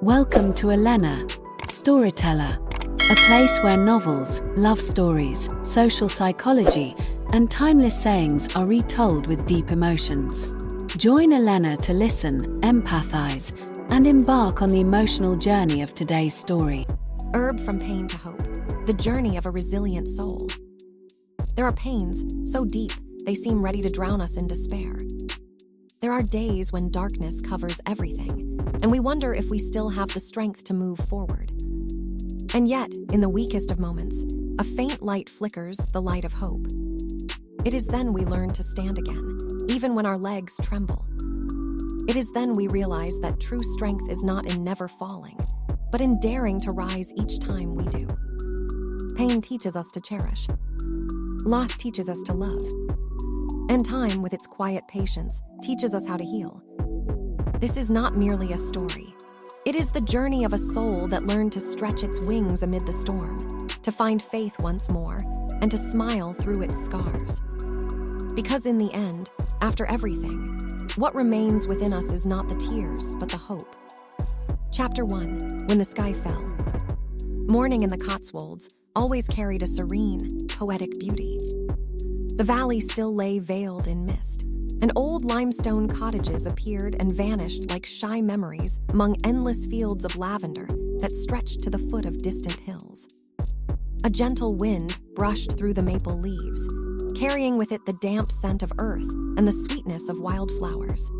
Welcome to Elena, Storyteller, a place where novels, love stories, social psychology, and timeless sayings are retold with deep emotions. Join Elena to listen, empathize, and embark on the emotional journey of today's story. Herb from Pain to Hope, the journey of a resilient soul. There are pains so deep they seem ready to drown us in despair. There are days when darkness covers everything, and we wonder if we still have the strength to move forward. And yet, in the weakest of moments, a faint light flickers, the light of hope. It is then we learn to stand again, even when our legs tremble. It is then we realize that true strength is not in never falling, but in daring to rise each time we do. Pain teaches us to cherish. Loss teaches us to love. And time, with its quiet patience, teaches us how to heal. This is not merely a story. It is the journey of a soul that learned to stretch its wings amid the storm, to find faith once more, and to smile through its scars. Because in the end, after everything, what remains within us is not the tears, but the hope. Chapter 1, When the Sky Fell. Morning in the Cotswolds always carried a serene, poetic beauty. The valley still lay veiled in mist, and old limestone cottages appeared and vanished like shy memories among endless fields of lavender that stretched to the foot of distant hills. A gentle wind brushed through the maple leaves, carrying with it the damp scent of earth and the sweetness of wildflowers.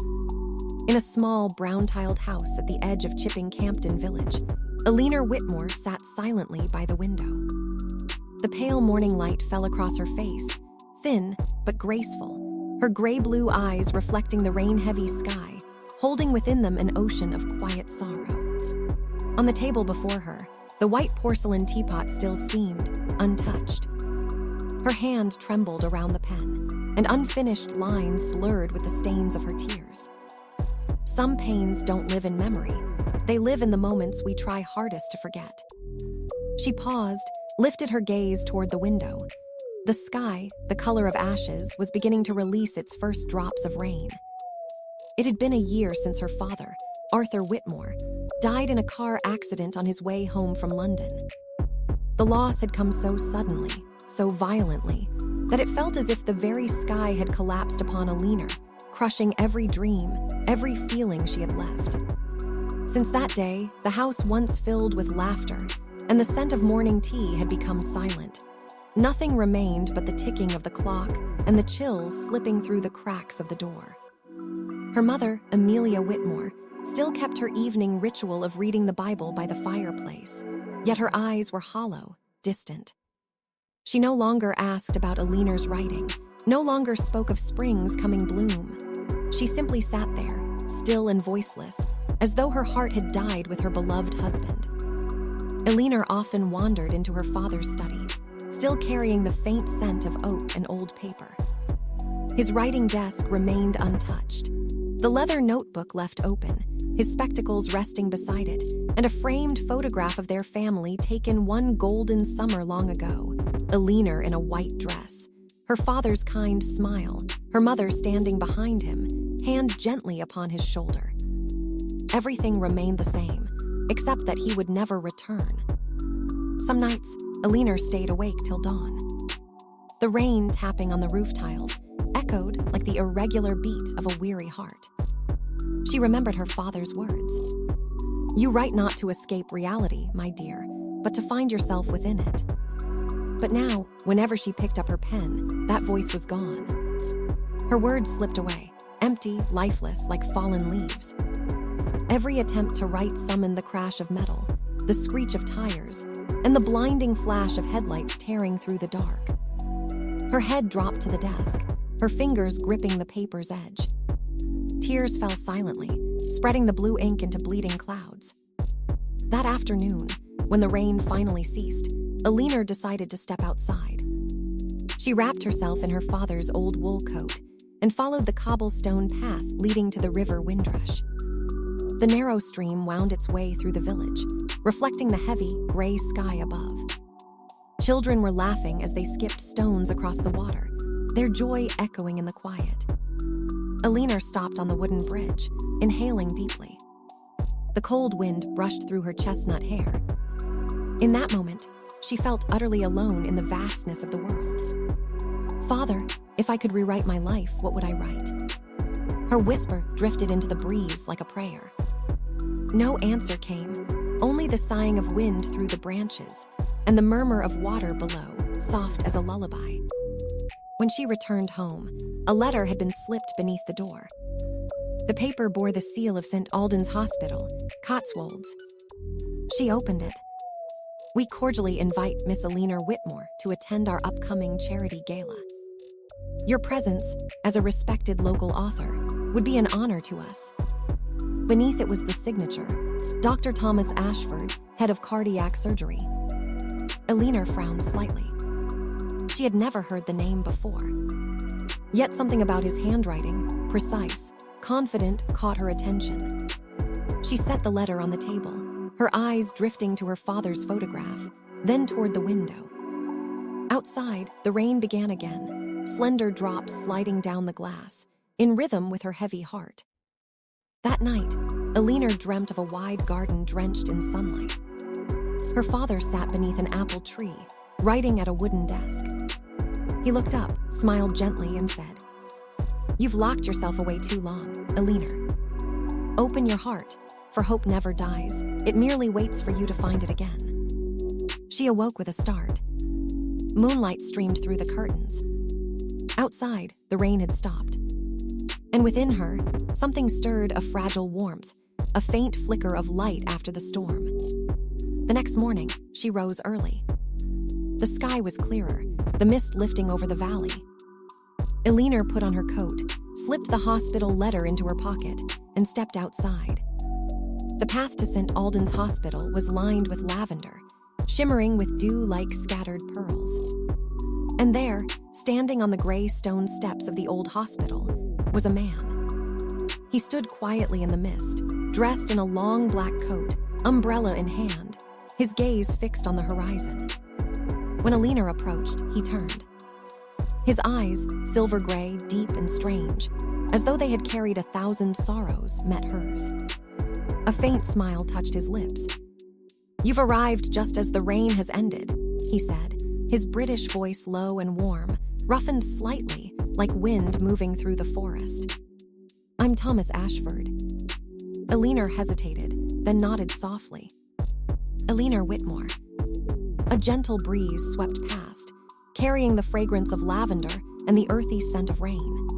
In a small, brown-tiled house at the edge of Chipping Campden village, Eleanor Whitmore sat silently by the window. The pale morning light fell across her face, thin but graceful, her gray-blue eyes reflecting the rain-heavy sky, holding within them an ocean of quiet sorrow. On the table before her, the white porcelain teapot still steamed, untouched. Her hand trembled around the pen, and unfinished lines blurred with the stains of her tears. Some pains don't live in memory. They live in the moments we try hardest to forget. She paused, lifted her gaze toward the window. The sky, the color of ashes, was beginning to release its first drops of rain. It had been a year since her father, Arthur Whitmore, died in a car accident on his way home from London. The loss had come so suddenly, so violently, that it felt as if the very sky had collapsed upon Eleanor, crushing every dream, every feeling she had left. Since that day, the house once filled with laughter, and the scent of morning tea had become silent. Nothing remained but the ticking of the clock and the chills slipping through the cracks of the door. Her mother, Amelia Whitmore, still kept her evening ritual of reading the Bible by the fireplace, yet her eyes were hollow, distant. She no longer asked about Eleanor's writing, no longer spoke of spring's coming bloom. She simply sat there, still and voiceless, as though her heart had died with her beloved husband. Eleanor often wandered into her father's study, still carrying the faint scent of oak and old paper. His writing desk remained untouched, the leather notebook left open, his spectacles resting beside it, and a framed photograph of their family taken one golden summer long ago, Eleanor in a white dress, her father's kind smile, her mother standing behind him, hand gently upon his shoulder. Everything remained the same, except that he would never return. Some nights, Eleanor stayed awake till dawn. The rain tapping on the roof tiles echoed like the irregular beat of a weary heart. She remembered her father's words. "You write not to escape reality, my dear, but to find yourself within it." But now, whenever she picked up her pen, that voice was gone. Her words slipped away, empty, lifeless, like fallen leaves. Every attempt to write summoned the crash of metal, the screech of tires, and the blinding flash of headlights tearing through the dark. Her head dropped to the desk, her fingers gripping the paper's edge. Tears fell silently, spreading the blue ink into bleeding clouds. That afternoon, when the rain finally ceased, Eleanor decided to step outside. She wrapped herself in her father's old wool coat and followed the cobblestone path leading to the river Windrush. The narrow stream wound its way through the village, reflecting the heavy, gray sky above. Children were laughing as they skipped stones across the water, their joy echoing in the quiet. Eleanor stopped on the wooden bridge, inhaling deeply. The cold wind brushed through her chestnut hair. In that moment, she felt utterly alone in the vastness of the world. "Father, if I could rewrite my life, what would I write?" Her whisper drifted into the breeze like a prayer. No answer came, only the sighing of wind through the branches and the murmur of water below, soft as a lullaby. When she returned home, a letter had been slipped beneath the door. The paper bore the seal of St. Alden's Hospital, Cotswolds. She opened it. "We cordially invite Miss Alina Whitmore to attend our upcoming charity gala. Your presence, as a respected local author, would be an honor to us." Beneath it was the signature, Dr. Thomas Ashford, head of cardiac surgery. Alina frowned slightly. She had never heard the name before. Yet something about his handwriting, precise, confident, caught her attention. She set the letter on the table, her eyes drifting to her father's photograph, then toward the window. Outside, the rain began again, slender drops sliding down the glass, in rhythm with her heavy heart. That night, Alina dreamt of a wide garden drenched in sunlight. Her father sat beneath an apple tree, writing at a wooden desk. He looked up, smiled gently, and said, "You've locked yourself away too long, Alina. Open your heart, for hope never dies. It merely waits for you to find it again." She awoke with a start. Moonlight streamed through the curtains. Outside, the rain had stopped. And within her, something stirred a fragile warmth, a faint flicker of light after the storm. The next morning, she rose early. The sky was clearer, the mist lifting over the valley. Alina put on her coat, slipped the hospital letter into her pocket, and stepped outside. The path to St. Alden's Hospital was lined with lavender, shimmering with dew-like scattered pearls. And there, standing on the gray stone steps of the old hospital, was a man. He stood quietly in the mist, dressed in a long black coat, umbrella in hand, his gaze fixed on the horizon. When Alina approached, he turned. His eyes, silver gray, deep and strange, as though they had carried 1,000 sorrows, met hers. A faint smile touched his lips. "You've arrived just as the rain has ended," he said, his British voice low and warm, roughened slightly, like wind moving through the forest. "I'm Thomas Ashford." Alina hesitated, then nodded softly. "Alina Whitmore." A gentle breeze swept past, carrying the fragrance of lavender and the earthy scent of rain.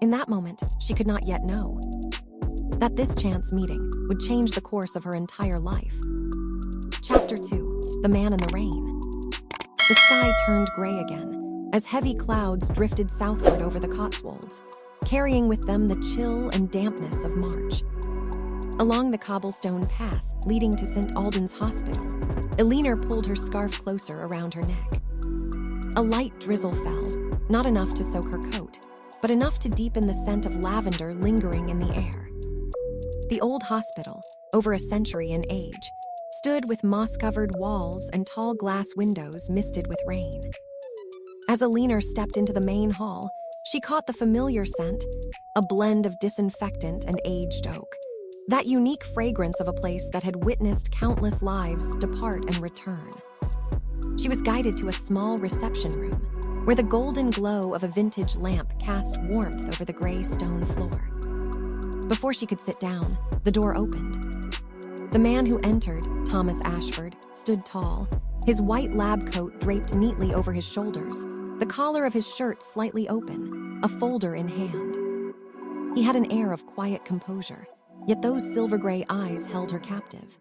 In that moment, she could not yet know that this chance meeting would change the course of her entire life. Chapter 2: The Man in the Rain. The sky turned gray again, as heavy clouds drifted southward over the Cotswolds, carrying with them the chill and dampness of March. Along the cobblestone path leading to St. Alden's Hospital, Alina pulled her scarf closer around her neck. A light drizzle fell, not enough to soak her coat, but enough to deepen the scent of lavender lingering in the air. The old hospital, over a century in age, stood with moss-covered walls and tall glass windows misted with rain. As Alina stepped into the main hall, she caught the familiar scent, a blend of disinfectant and aged oak, that unique fragrance of a place that had witnessed countless lives depart and return. She was guided to a small reception room, where the golden glow of a vintage lamp cast warmth over the gray stone floor. Before she could sit down, the door opened. The man who entered, Thomas Ashford, stood tall, his white lab coat draped neatly over his shoulders, the collar of his shirt slightly open, a folder in hand. He had an air of quiet composure, yet those silver-gray eyes held her captive.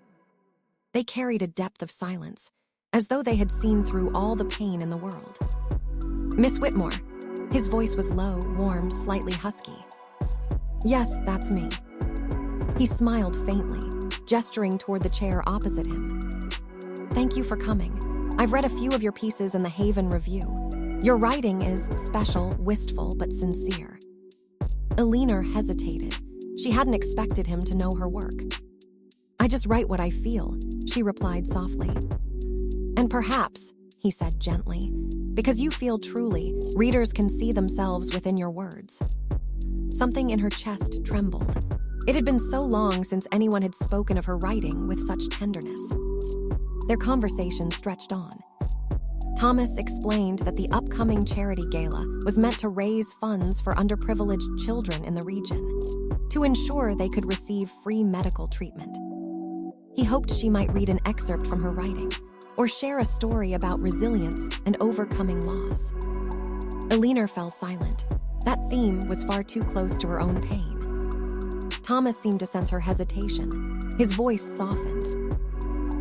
They carried a depth of silence, as though they had seen through all the pain in the world. "Miss Whitmore." His voice was low, warm, slightly husky. "Yes, that's me." He smiled faintly, gesturing toward the chair opposite him. "Thank you for coming. I've read a few of your pieces in the Haven Review. Your writing is special, wistful, but sincere." Alina hesitated. She hadn't expected him to know her work. "I just write what I feel," she replied softly. "And perhaps," he said gently, "because you feel truly, readers can see themselves within your words." Something in her chest trembled. It had been so long since anyone had spoken of her writing with such tenderness. Their conversation stretched on. Thomas explained that the upcoming charity gala was meant to raise funds for underprivileged children in the region, to ensure they could receive free medical treatment. He hoped she might read an excerpt from her writing, or share a story about resilience and overcoming loss. Elinor fell silent. That theme was far too close to her own pain. Thomas seemed to sense her hesitation. His voice softened.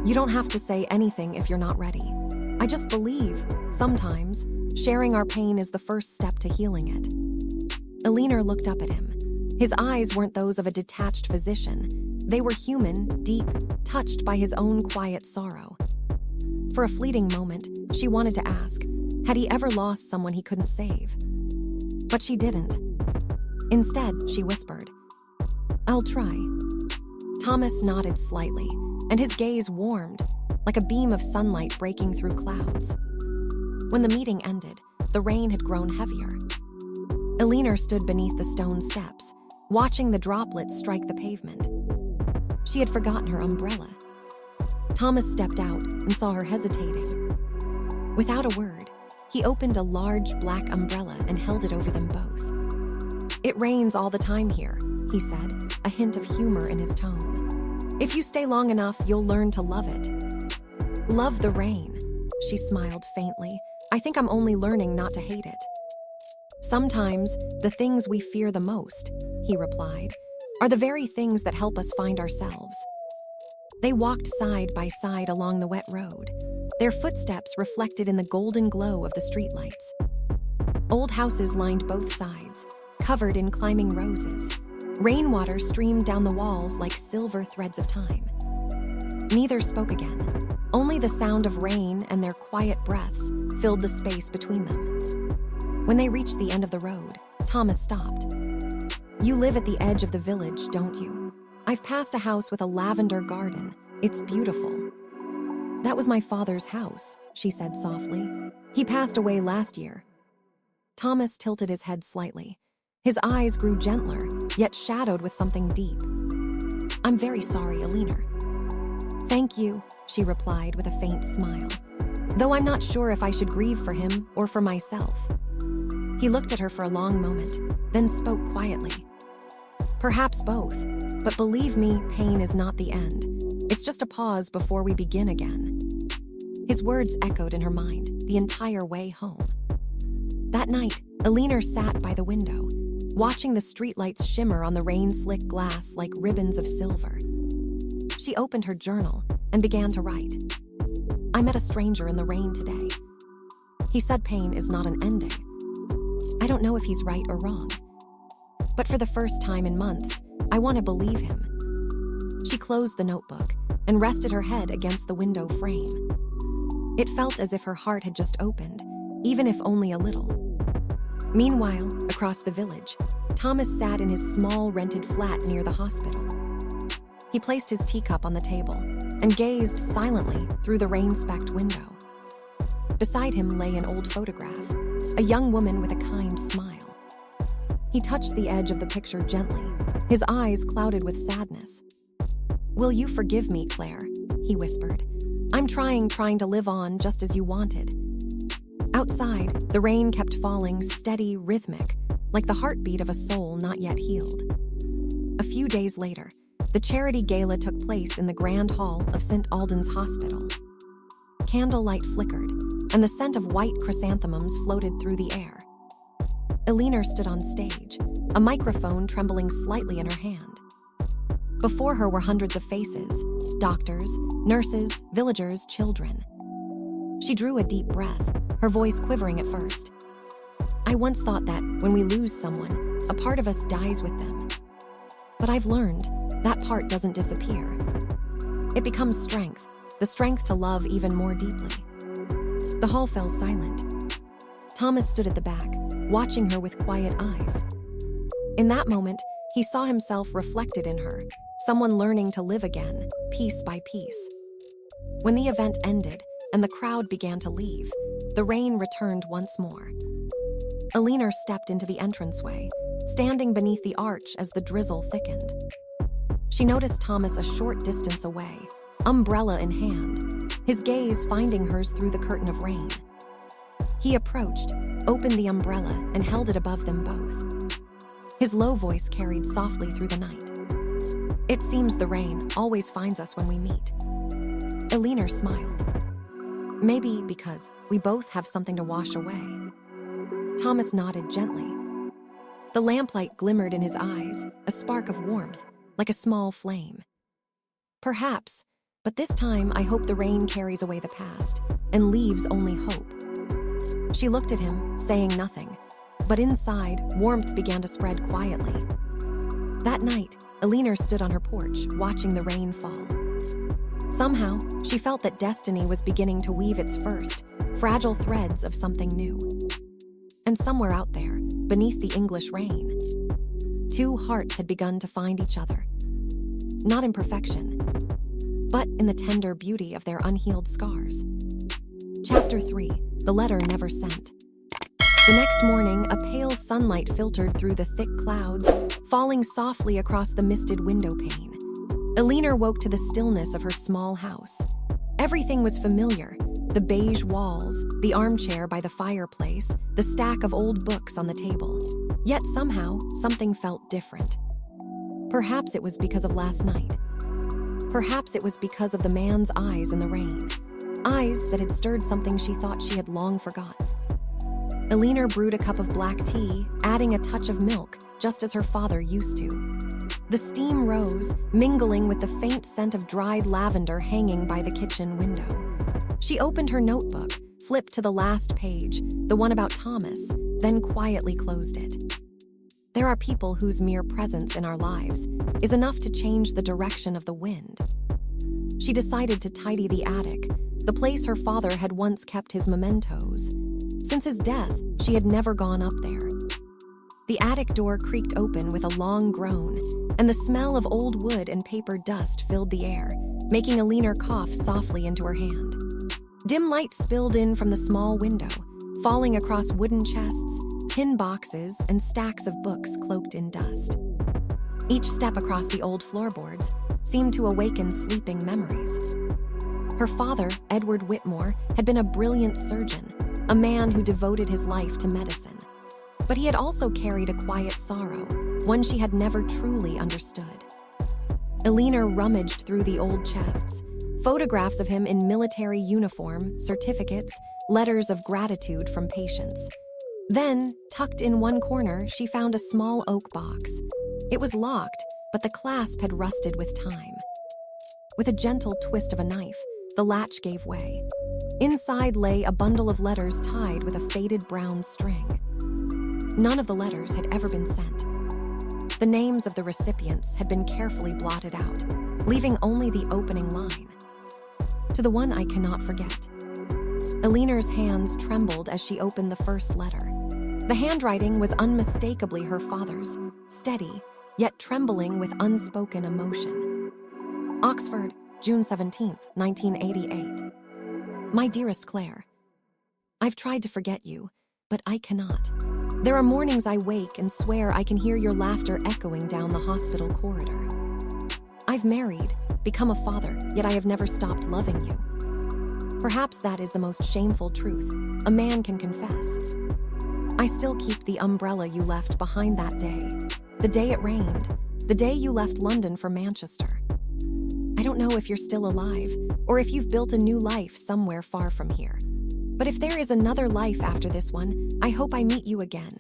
"You don't have to say anything if you're not ready. I just believe, sometimes, sharing our pain is the first step to healing it." Elinor looked up at him. His eyes weren't those of a detached physician. They were human, deep, touched by his own quiet sorrow. For a fleeting moment, she wanted to ask, had he ever lost someone he couldn't save? But she didn't. Instead, she whispered, "I'll try." Thomas nodded slightly, and his gaze warmed, like a beam of sunlight breaking through clouds. When the meeting ended, the rain had grown heavier. Elinor stood beneath the stone steps, watching the droplets strike the pavement. She had forgotten her umbrella. Thomas stepped out and saw her hesitating. Without a word, he opened a large black umbrella and held it over them both. "It rains all the time here," he said, a hint of humor in his tone. "If you stay long enough, you'll learn to love it." "Love the rain," she smiled faintly. "I think I'm only learning not to hate it." "Sometimes the things we fear the most," he replied, "are the very things that help us find ourselves." They walked side by side along the wet road, their footsteps reflected in the golden glow of the streetlights. Old houses lined both sides, covered in climbing roses. Rainwater streamed down the walls like silver threads of time. Neither spoke again. Only the sound of rain and their quiet breaths filled the space between them. When they reached the end of the road, Thomas stopped. "You live at the edge of the village, don't you? I've passed a house with a lavender garden. It's beautiful." "That was my father's house," she said softly. "He passed away last year." Thomas tilted his head slightly. His eyes grew gentler, yet shadowed with something deep. "I'm very sorry, Elinor." "Thank you," she replied with a faint smile. "Though I'm not sure if I should grieve for him or for myself." He looked at her for a long moment, then spoke quietly. "Perhaps both, but believe me, pain is not the end. It's just a pause before we begin again." His words echoed in her mind the entire way home. That night, Elinor sat by the window, watching the streetlights shimmer on the rain-slick glass like ribbons of silver. She opened her journal and began to write. "I met a stranger in the rain today. He said pain is not an ending. I don't know if he's right or wrong. But for the first time in months, I want to believe him." She closed the notebook and rested her head against the window frame. It felt as if her heart had just opened, even if only a little. Meanwhile, across the village, Thomas sat in his small rented flat near the hospital. He placed his teacup on the table and gazed silently through the rain-specked window. Beside him lay an old photograph, a young woman with a kind smile. He touched the edge of the picture gently, his eyes clouded with sadness. "Will you forgive me, Claire?" he whispered. "I'm trying to live on just as you wanted." Outside, the rain kept falling, steady, rhythmic, like the heartbeat of a soul not yet healed. A few days later, the charity gala took place in the grand hall of St. Alden's Hospital. Candlelight flickered, and the scent of white chrysanthemums floated through the air. Elinor stood on stage, a microphone trembling slightly in her hand. Before her were hundreds of faces, doctors, nurses, villagers, children. She drew a deep breath, her voice quivering at first. "I once thought that when we lose someone, a part of us dies with them. But I've learned that part doesn't disappear. It becomes strength, the strength to love even more deeply." The hall fell silent. Thomas stood at the back, watching her with quiet eyes. In that moment, he saw himself reflected in her, someone learning to live again, piece by piece. When the event ended and the crowd began to leave, the rain returned once more. Elinor stepped into the entranceway, standing beneath the arch as the drizzle thickened. She noticed Thomas a short distance away, umbrella in hand, his gaze finding hers through the curtain of rain. He approached, opened the umbrella, and held it above them both. His low voice carried softly through the night. "It seems the rain always finds us when we meet." Elinor smiled. "Maybe because we both have something to wash away." Thomas nodded gently. The lamplight glimmered in his eyes, a spark of warmth, like a small flame. "Perhaps, but this time I hope the rain carries away the past and leaves only hope." She looked at him, saying nothing, but inside, warmth began to spread quietly. That night, Elinor stood on her porch, watching the rain fall. Somehow, she felt that destiny was beginning to weave its first, fragile threads of something new. And somewhere out there, beneath the English rain, two hearts had begun to find each other. Not in perfection, but in the tender beauty of their unhealed scars. Chapter 3. The Letter Never Sent. The next morning, a pale sunlight filtered through the thick clouds, falling softly across the misted window pane. Elinor woke to the stillness of her small house. Everything was familiar: the beige walls, the armchair by the fireplace, the stack of old books on the table. Yet somehow, something felt different. Perhaps it was because of last night. Perhaps it was because of the man's eyes in the rain. Eyes that had stirred something she thought she had long forgotten. Elinor brewed a cup of black tea, adding a touch of milk, just as her father used to. The steam rose, mingling with the faint scent of dried lavender hanging by the kitchen window. She opened her notebook, flipped to the last page, the one about Thomas, then quietly closed it. There are people whose mere presence in our lives is enough to change the direction of the wind. She decided to tidy the attic, the place her father had once kept his mementos. Since his death, she had never gone up there. The attic door creaked open with a long groan, and the smell of old wood and paper dust filled the air, making Elinor cough softly into her hand. Dim light spilled in from the small window, falling across wooden chests, tin boxes, and stacks of books cloaked in dust. Each step across the old floorboards seemed to awaken sleeping memories. Her father, Edward Whitmore, had been a brilliant surgeon, a man who devoted his life to medicine. But he had also carried a quiet sorrow, one she had never truly understood. Elinor rummaged through the old chests, photographs of him in military uniform, certificates, letters of gratitude from patients. Then, tucked in one corner, she found a small oak box. It was locked, but the clasp had rusted with time. With a gentle twist of a knife, the latch gave way. Inside lay a bundle of letters tied with a faded brown string. None of the letters had ever been sent. The names of the recipients had been carefully blotted out, leaving only the opening line. To the one I cannot forget. Elinor's hands trembled as she opened the first letter. The handwriting was unmistakably her father's, steady, yet trembling with unspoken emotion. Oxford, June 17, 1988. My dearest Claire, I've tried to forget you, but I cannot. There are mornings I wake and swear I can hear your laughter echoing down the hospital corridor. I've married, become a father, yet I have never stopped loving you. Perhaps that is the most shameful truth a man can confess. I still keep the umbrella you left behind that day, the day it rained, the day you left London for Manchester. I don't know if you're still alive, or if you've built a new life somewhere far from here. But if there is another life after this one, I hope I meet you again.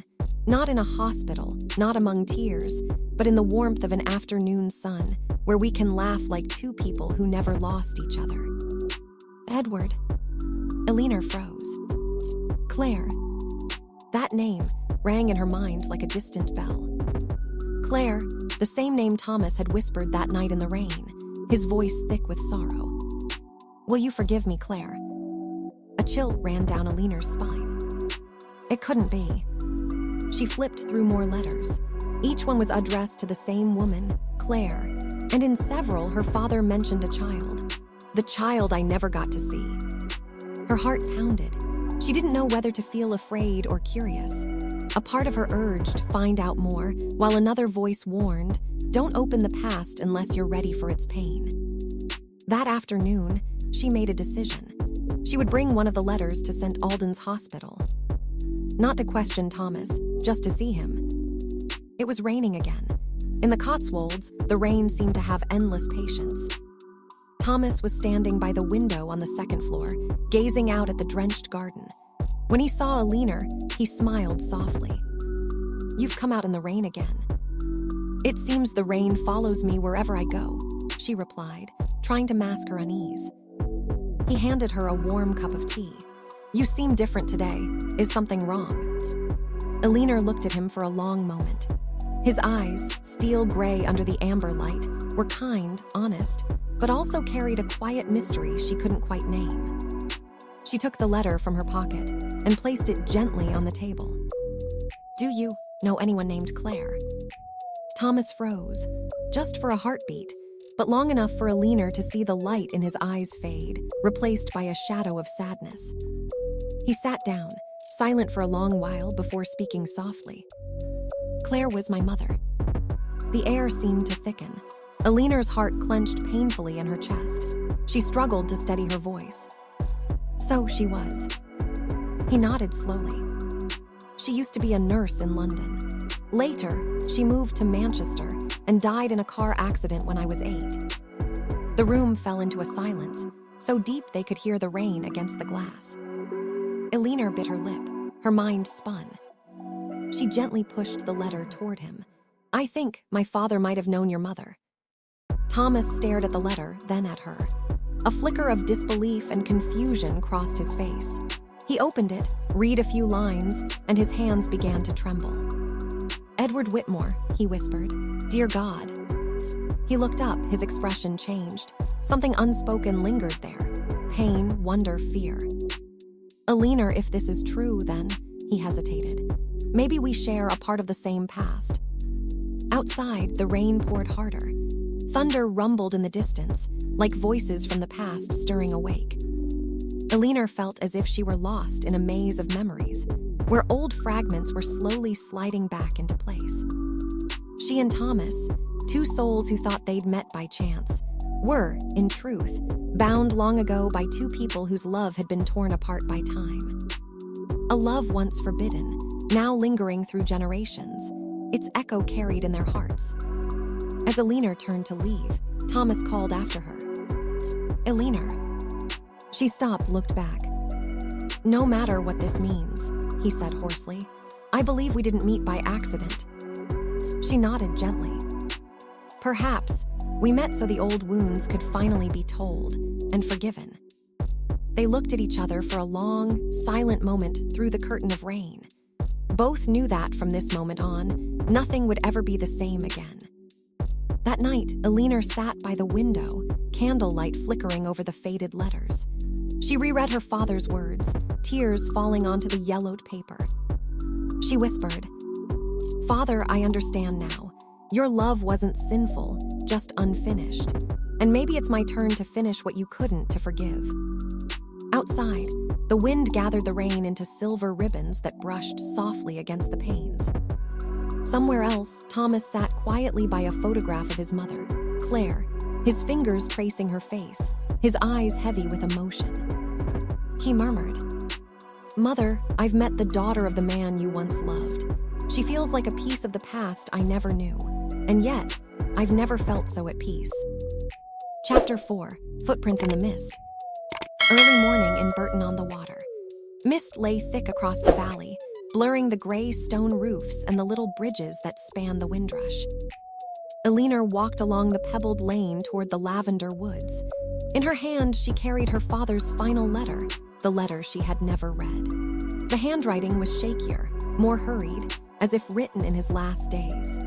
Not in a hospital, not among tears, but in the warmth of an afternoon sun, where we can laugh like two people who never lost each other. Edward. Elinor froze. Claire. That name rang in her mind like a distant bell. Claire, the same name Thomas had whispered that night in the rain, his voice thick with sorrow. Will you forgive me, Claire? A chill ran down Elinor's spine. It couldn't be. She flipped through more letters. Each one was addressed to the same woman, Claire, and in several her father mentioned a child. The child I never got to see. Her heart pounded. She didn't know whether to feel afraid or curious. A part of her urged, find out more, while another voice warned, don't open the past unless you're ready for its pain. That afternoon, she made a decision. She would bring one of the letters to St. Alden's Hospital. Not to question Thomas, just to see him. It was raining again. In the Cotswolds, the rain seemed to have endless patience. Thomas was standing by the window on the second floor, gazing out at the drenched garden. When he saw Elinor, he smiled softly. You've come out in the rain again. It seems the rain follows me wherever I go, she replied, trying to mask her unease. He handed her a warm cup of tea. You seem different today. Is something wrong? Elinor looked at him for a long moment. His eyes, steel gray under the amber light, were kind, honest, but also carried a quiet mystery she couldn't quite name. She took the letter from her pocket and placed it gently on the table. Do you know anyone named Claire? Thomas froze, just for a heartbeat, but long enough for Elinor to see the light in his eyes fade, replaced by a shadow of sadness. He sat down, silent for a long while before speaking softly. Claire was my mother. The air seemed to thicken. Elinor's heart clenched painfully in her chest. She struggled to steady her voice. So she was. He nodded slowly. She used to be a nurse in London. Later, she moved to Manchester and died in a car accident when I was 8. The room fell into a silence, so deep they could hear the rain against the glass. Elinor bit her lip. Her mind spun. She gently pushed the letter toward him. I think my father might have known your mother. Thomas stared at the letter, then at her. A flicker of disbelief and confusion crossed his face. He opened it, read a few lines, and his hands began to tremble. Edward Whitmore, he whispered. Dear God. He looked up, his expression changed. Something unspoken lingered there. Pain, wonder, fear. Elinor, if this is true, then, he hesitated. Maybe we share a part of the same past. Outside, the rain poured harder. Thunder rumbled in the distance, like voices from the past stirring awake. Elinor felt as if she were lost in a maze of memories, where old fragments were slowly sliding back into place. She and Thomas, two souls who thought they'd met by chance, were, in truth, bound long ago by two people whose love had been torn apart by time. A love once forbidden, now lingering through generations, its echo carried in their hearts. As Elinor turned to leave, Thomas called after her. Elinor. She stopped, looked back. No matter what this means, he said hoarsely, I believe we didn't meet by accident. She nodded gently. Perhaps we met so the old wounds could finally be told and forgiven. They looked at each other for a long, silent moment through the curtain of rain. Both knew that from this moment on, nothing would ever be the same again. That night, Elinor sat by the window, candlelight flickering over the faded letters. She reread her father's words, tears falling onto the yellowed paper. She whispered, Father, I understand now. Your love wasn't sinful, just unfinished. And maybe it's my turn to finish what you couldn't to forgive. Outside, the wind gathered the rain into silver ribbons that brushed softly against the panes. Somewhere else, Thomas sat quietly by a photograph of his mother, Claire, his fingers tracing her face, his eyes heavy with emotion. He murmured, Mother, I've met the daughter of the man you once loved. She feels like a piece of the past I never knew, and yet, I've never felt so at peace. Chapter 4, Footprints in the Mist. Early morning in Burton-on-the-Water. Mist lay thick across the valley, blurring the gray stone roofs and the little bridges that span the Windrush. Elinor walked along the pebbled lane toward the lavender woods. In her hand, she carried her father's final letter, the letter she had never read. The handwriting was shakier, more hurried, as if written in his last days.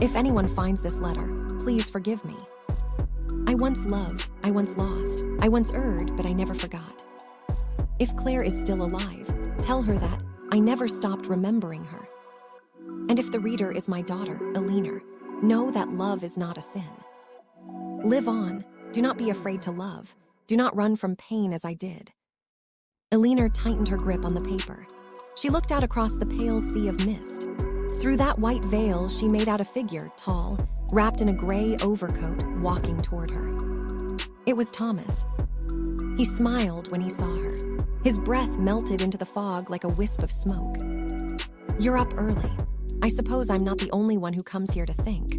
If anyone finds this letter, please forgive me. I once loved, I once lost, I once erred, but I never forgot. If Claire is still alive, tell her that I never stopped remembering her. And if the reader is my daughter, Elinor, know that love is not a sin. Live on, do not be afraid to love, do not run from pain as I did. Elinor tightened her grip on the paper. She looked out across the pale sea of mist. Through that white veil, she made out a figure, tall, wrapped in a gray overcoat, walking toward her. It was Thomas. He smiled when he saw her. His breath melted into the fog like a wisp of smoke. "You're up early. I suppose I'm not the only one who comes here to think."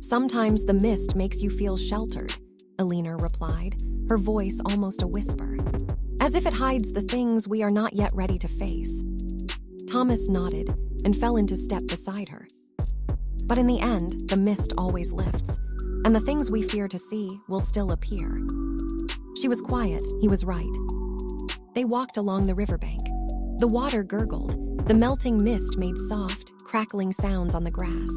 "Sometimes the mist makes you feel sheltered," Alina replied, her voice almost a whisper, "as if it hides the things we are not yet ready to face." Thomas nodded and fell into step beside her. But in the end, the mist always lifts, and the things we fear to see will still appear. She was quiet, he was right. They walked along the riverbank. The water gurgled. The melting mist made soft, crackling sounds on the grass.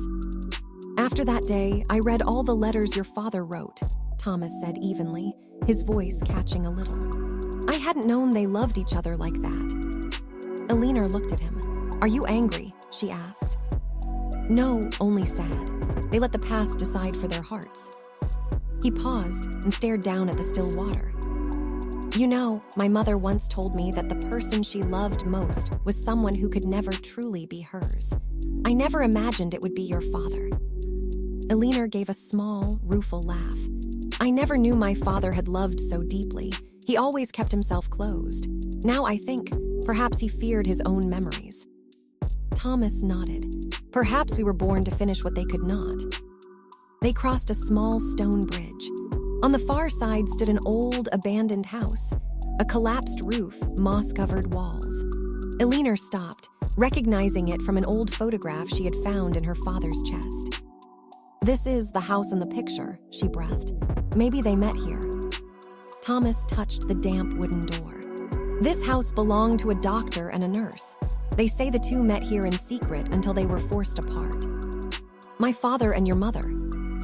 "After that day, I read all the letters your father wrote," Thomas said evenly, his voice catching a little. "I hadn't known they loved each other like that." Alina looked at him. "Are you angry?" she asked. "No, only sad. They let the past decide for their hearts." He paused and stared down at the still water. "You know, my mother once told me that the person she loved most was someone who could never truly be hers. I never imagined it would be your father." Alina gave a small, rueful laugh. "I never knew my father had loved so deeply. He always kept himself closed. Now I think, perhaps he feared his own memories." Thomas nodded. "Perhaps we were born to finish what they could not." They crossed a small stone bridge. On the far side stood an old, abandoned house, a collapsed roof, moss-covered walls. Alina stopped, recognizing it from an old photograph she had found in her father's chest. "This is the house in the picture," she breathed. "Maybe they met here." Thomas touched the damp wooden door. "This house belonged to a doctor and a nurse. They say the two met here in secret until they were forced apart." "My father and your mother,"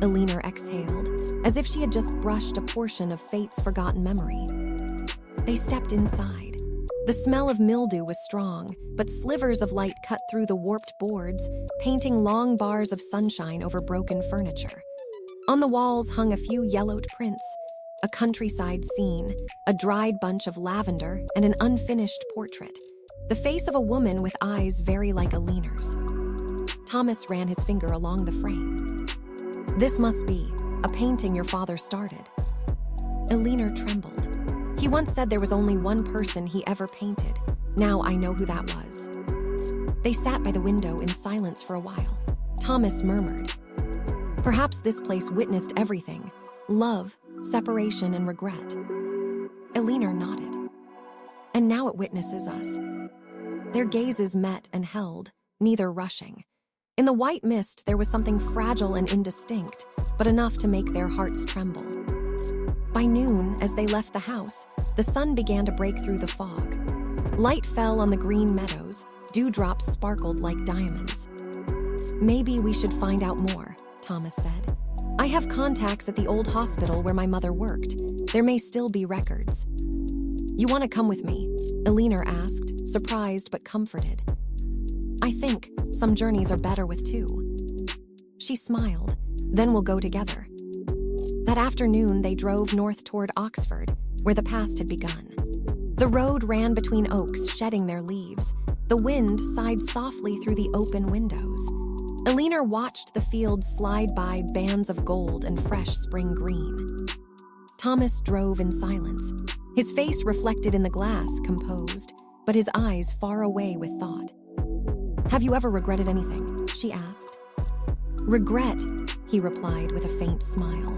Alina exhaled, as if she had just brushed a portion of fate's forgotten memory. They stepped inside. The smell of mildew was strong, but slivers of light cut through the warped boards, painting long bars of sunshine over broken furniture. On the walls hung a few yellowed prints, a countryside scene, a dried bunch of lavender, and an unfinished portrait. The face of a woman with eyes very like Alina's. Thomas ran his finger along the frame. "This must be a painting your father started." Alina trembled. "He once said there was only one person he ever painted. Now I know who that was." They sat by the window in silence for a while. Thomas murmured, "Perhaps this place witnessed everything: love, separation, and regret." Alina nodded. "And now it witnesses us." Their gazes met and held, neither rushing. In the white mist, there was something fragile and indistinct, but enough to make their hearts tremble. By noon, as they left the house, the sun began to break through the fog. Light fell on the green meadows, dewdrops sparkled like diamonds. "Maybe we should find out more," Thomas said. "I have contacts at the old hospital where my mother worked. There may still be records." "You want to come with me?" Alina asked, surprised but comforted. "I think some journeys are better with two." She smiled. "Then we'll go together." That afternoon, they drove north toward Oxford, where the past had begun. The road ran between oaks, shedding their leaves. The wind sighed softly through the open windows. Alina watched the fields slide by bands of gold and fresh spring green. Thomas drove in silence, his face reflected in the glass, composed, but his eyes far away with thought. "Have you ever regretted anything?" she asked. "Regret," he replied with a faint smile.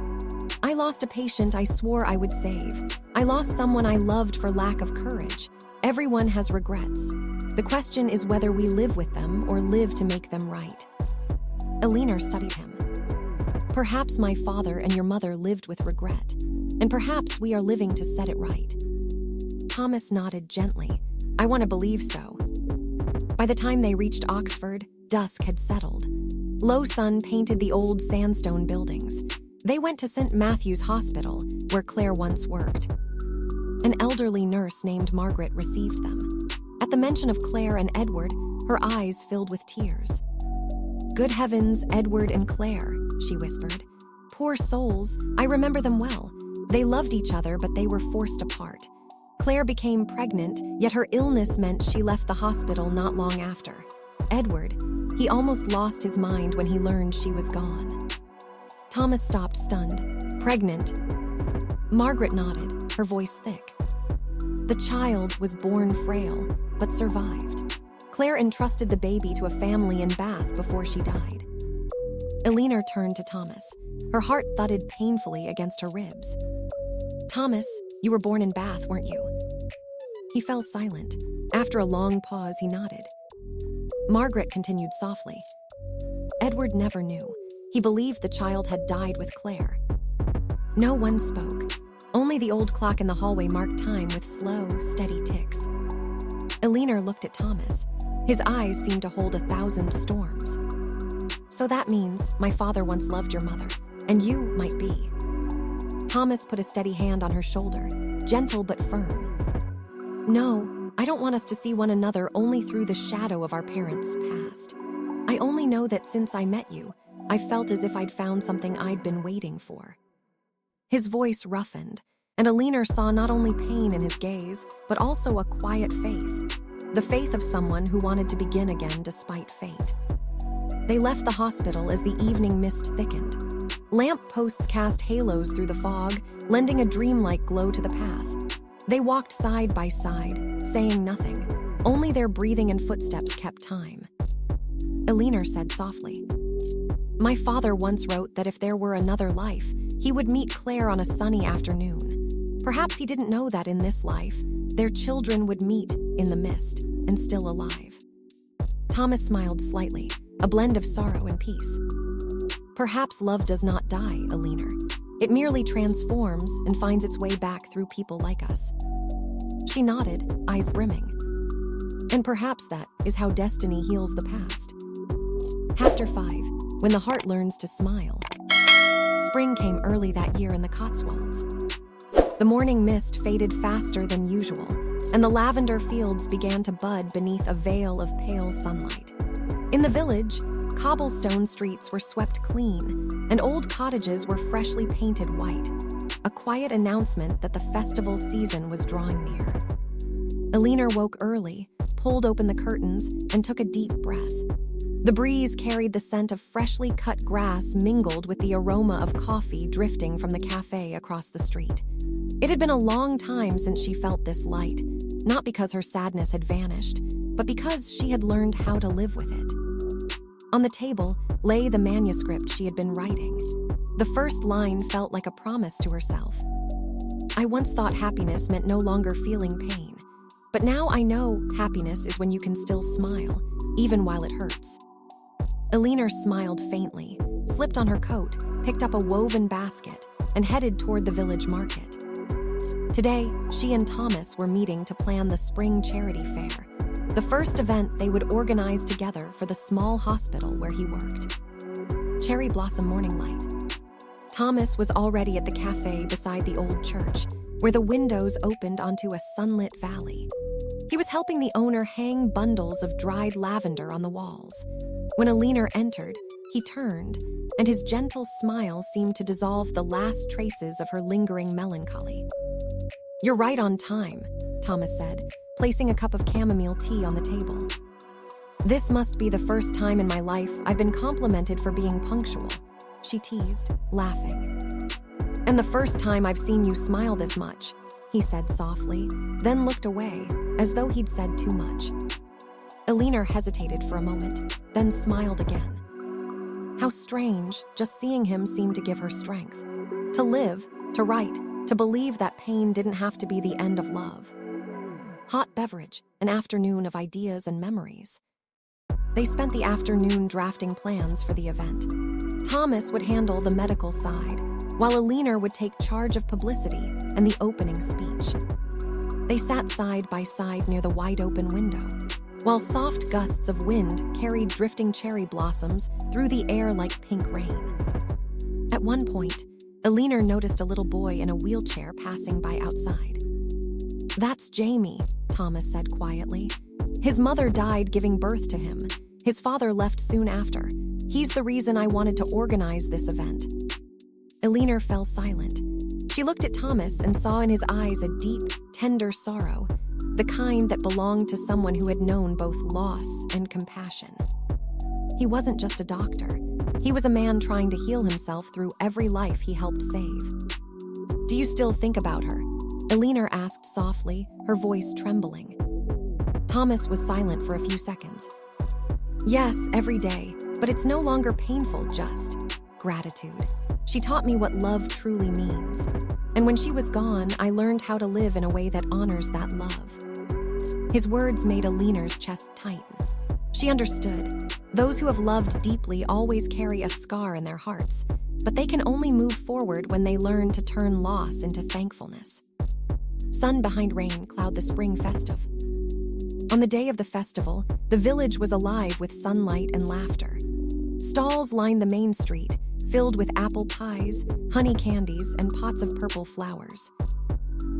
"I lost a patient I swore I would save. I lost someone I loved for lack of courage. Everyone has regrets. The question is whether we live with them or live to make them right." Alina studied him. "Perhaps my father and your mother lived with regret, and perhaps we are living to set it right." Thomas nodded gently. "I want to believe so." By the time they reached Oxford, dusk had settled. Low sun painted the old sandstone buildings. They went to St. Matthew's Hospital, where Claire once worked. An elderly nurse named Margaret received them. At the mention of Claire and Edward, her eyes filled with tears. "Good heavens, Edward and Claire," she whispered. "Poor souls, I remember them well. They loved each other, but they were forced apart. Claire became pregnant, yet her illness meant she left the hospital not long after. Edward, he almost lost his mind when he learned she was gone. Thomas stopped stunned. Pregnant? Margaret nodded, her voice thick. The child was born frail, but survived. Claire entrusted the baby to a family in Bath before she died. Eleanor turned to Thomas. Her heart thudded painfully against her ribs. Thomas, you were born in Bath, weren't you? He fell silent. After a long pause, he nodded. Margaret continued softly. Edward never knew. He believed the child had died with Claire. No one spoke. Only the old clock in the hallway marked time with slow, steady ticks. Eleanor looked at Thomas. His eyes seemed to hold 1,000 storms. So that means my father once loved your mother, and you might be. Thomas put a steady hand on her shoulder, gentle but firm. No, I don't want us to see one another only through the shadow of our parents' past. I only know that since I met you, I felt as if I'd found something I'd been waiting for. His voice roughened, and Eleanor saw not only pain in his gaze, but also a quiet faith. The faith of someone who wanted to begin again despite fate. They left the hospital as the evening mist thickened. Lamp posts cast halos through the fog, lending a dreamlike glow to the path. They walked side by side, saying nothing. Only their breathing and footsteps kept time. Eleanor said softly, "My father once wrote that if there were another life, he would meet Claire on a sunny afternoon. Perhaps he didn't know that in this life, their children would meet in the mist and still alive." Thomas smiled slightly, a blend of sorrow and peace. Perhaps love does not die, Eleanor. It merely transforms and finds its way back through people like us. She nodded, eyes brimming. And perhaps that is how destiny heals the past. Chapter 5, When the Heart Learns to Smile. Spring came early that year in the Cotswolds. The morning mist faded faster than usual, and the lavender fields began to bud beneath a veil of pale sunlight. In the village, cobblestone streets were swept clean, and old cottages were freshly painted white, a quiet announcement that the festival season was drawing near. Eleanor woke early, pulled open the curtains, and took a deep breath. The breeze carried the scent of freshly cut grass mingled with the aroma of coffee drifting from the cafe across the street. It had been a long time since she felt this light, not because her sadness had vanished, but because she had learned how to live with it. On the table lay the manuscript she had been writing. The first line felt like a promise to herself. "I once thought happiness meant no longer feeling pain, but now I know happiness is when you can still smile, even while it hurts." Eleanor smiled faintly, slipped on her coat, picked up a woven basket, and headed toward the village market. Today, she and Thomas were meeting to plan the spring charity fair, the first event they would organize together for the small hospital where he worked. Cherry Blossom Morning Light. Thomas was already at the cafe beside the old church, where the windows opened onto a sunlit valley. He was helping the owner hang bundles of dried lavender on the walls. When Eleanor entered, he turned, and his gentle smile seemed to dissolve the last traces of her lingering melancholy. "You're right on time," Thomas said, placing a cup of chamomile tea on the table. "This must be the first time in my life I've been complimented for being punctual," she teased, laughing. "And the first time I've seen you smile this much," he said softly, then looked away, as though he'd said too much. Eleanor hesitated for a moment, then smiled again. How strange, just seeing him seemed to give her strength. To live, to write, to believe that pain didn't have to be the end of love. Hot beverage, an afternoon of ideas and memories. They spent the afternoon drafting plans for the event. Thomas would handle the medical side, while Eleanor would take charge of publicity and the opening speech. They sat side by side near the wide-open window, while soft gusts of wind carried drifting cherry blossoms through the air like pink rain. At one point, Eleanor noticed a little boy in a wheelchair passing by outside. "That's Jamie," Thomas said quietly. "His mother died giving birth to him. His father left soon after. He's the reason I wanted to organize this event." Eleanor fell silent. She looked at Thomas and saw in his eyes a deep, tender sorrow, the kind that belonged to someone who had known both loss and compassion. He wasn't just a doctor. He was a man trying to heal himself through every life he helped save. "Do you still think about her?" Elinor asked softly, her voice trembling. Thomas was silent for a few seconds. "Yes, every day, but it's no longer painful, just gratitude. She taught me what love truly means. And when she was gone, I learned how to live in a way that honors that love." His words made Elinor's chest tighten. She understood. Those who have loved deeply always carry a scar in their hearts, but they can only move forward when they learn to turn loss into thankfulness. Sun behind rain cloud the spring festive. On the day of the festival, the village was alive with sunlight and laughter. Stalls lined the main street, filled with apple pies, honey candies, and pots of purple flowers.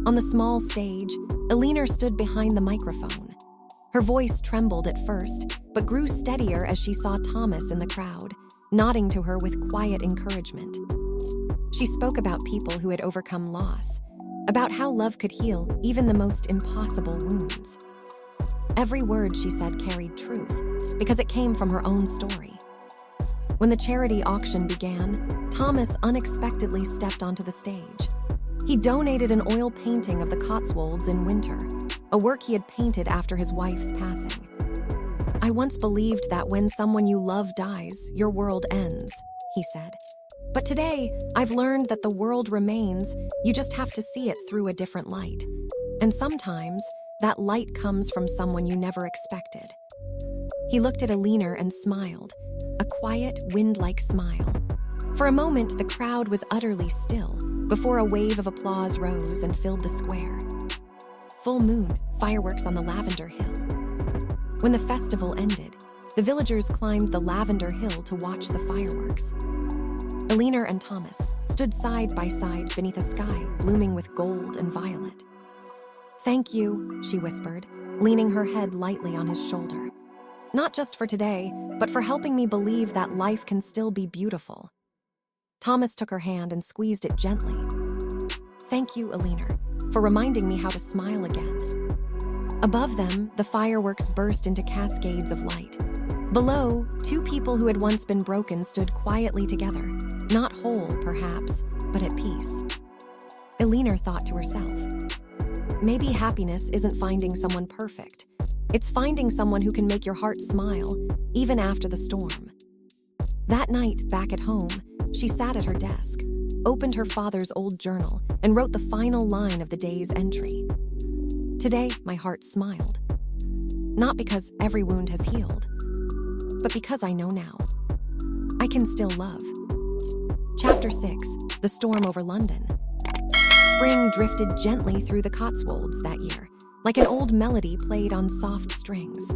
On the small stage, Elinor stood behind the microphone. Her voice trembled at first, but grew steadier as she saw Thomas in the crowd, nodding to her with quiet encouragement. She spoke about people who had overcome loss, about how love could heal even the most impossible wounds. Every word she said carried truth, because it came from her own story. When the charity auction began, Thomas unexpectedly stepped onto the stage. He donated an oil painting of the Cotswolds in winter, a work he had painted after his wife's passing. "I once believed that when someone you love dies, your world ends," he said. "But today, I've learned that the world remains, you just have to see it through a different light. And sometimes, that light comes from someone you never expected." He looked at Elinor and smiled, a quiet, wind-like smile. For a moment, the crowd was utterly still, before a wave of applause rose and filled the square. Full moon, fireworks on the Lavender Hill. When the festival ended, the villagers climbed the Lavender Hill to watch the fireworks. Elinor and Thomas stood side by side beneath a sky blooming with gold and violet. "Thank you," she whispered, leaning her head lightly on his shoulder. "Not just for today, but for helping me believe that life can still be beautiful." Thomas took her hand and squeezed it gently. "Thank you, Elinor, for reminding me how to smile again." Above them, the fireworks burst into cascades of light. Below, two people who had once been broken stood quietly together, not whole, perhaps, but at peace. Elinor thought to herself, maybe happiness isn't finding someone perfect. It's finding someone who can make your heart smile, even after the storm. That night, back at home, she sat at her desk, opened her father's old journal, and wrote the final line of the day's entry. "Today, my heart smiled. Not because every wound has healed, but because I know now. I can still love." Chapter 6, The Storm Over London. Spring drifted gently through the Cotswolds that year, like an old melody played on soft strings.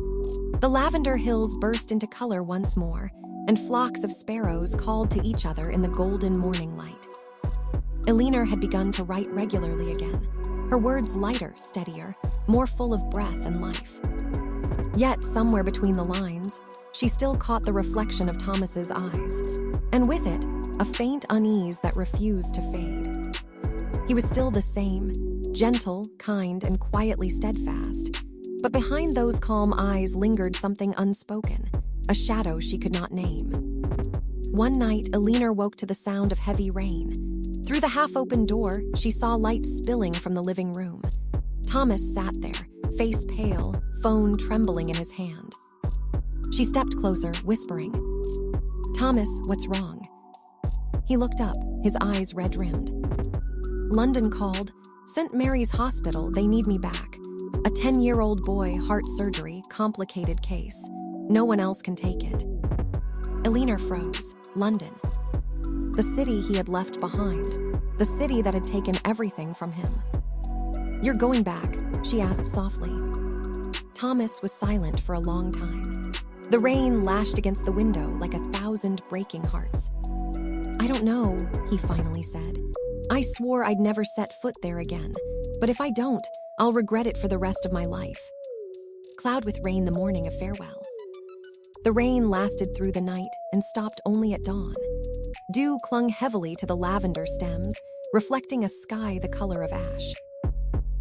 The lavender hills burst into color once more, and flocks of sparrows called to each other in the golden morning light. Elinor had begun to write regularly again, her words lighter, steadier, more full of breath and life. Yet, somewhere between the lines, she still caught the reflection of Thomas's eyes, and with it, a faint unease that refused to fade. He was still the same, gentle, kind, and quietly steadfast, but behind those calm eyes lingered something unspoken, a shadow she could not name. One night, Elinor woke to the sound of heavy rain. Through the half-open door, she saw light spilling from the living room. Thomas sat there, face pale, phone trembling in his hand. She stepped closer, whispering, "Thomas, what's wrong?" He looked up, his eyes red-rimmed. "London called. St. Mary's Hospital, they need me back. A 10-year-old boy, heart surgery, complicated case. No one else can take it." Elinor froze. London. The city he had left behind. The city that had taken everything from him. "You're going back?" she asked softly. Thomas was silent for a long time. The rain lashed against the window like 1,000 breaking hearts. "I don't know," he finally said. "I swore I'd never set foot there again. But if I don't, I'll regret it for the rest of my life." Cloud with rain the morning of farewell. The rain lasted through the night and stopped only at dawn. Dew clung heavily to the lavender stems, reflecting a sky the color of ash.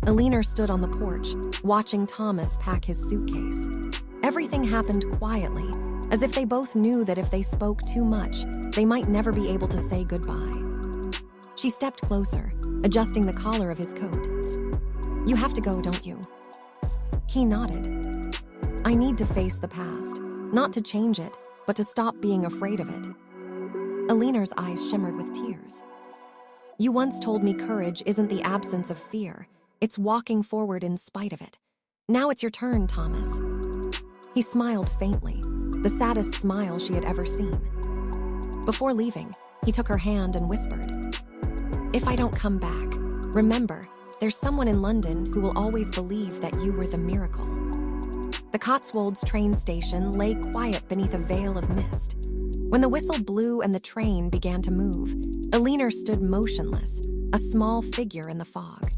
Alina stood on the porch, watching Thomas pack his suitcase. Everything happened quietly, as if they both knew that if they spoke too much, they might never be able to say goodbye. She stepped closer, adjusting the collar of his coat. "You have to go, don't you?" He nodded. "I need to face the past, not to change it, but to stop being afraid of it." Alina's eyes shimmered with tears. "You once told me courage isn't the absence of fear, it's walking forward in spite of it. Now it's your turn, Thomas." He smiled faintly, the saddest smile she had ever seen. Before leaving, he took her hand and whispered, "If I don't come back, remember, there's someone in London who will always believe that you were the miracle." The Cotswolds train station lay quiet beneath a veil of mist. When the whistle blew and the train began to move, Alina stood motionless, a small figure in the fog.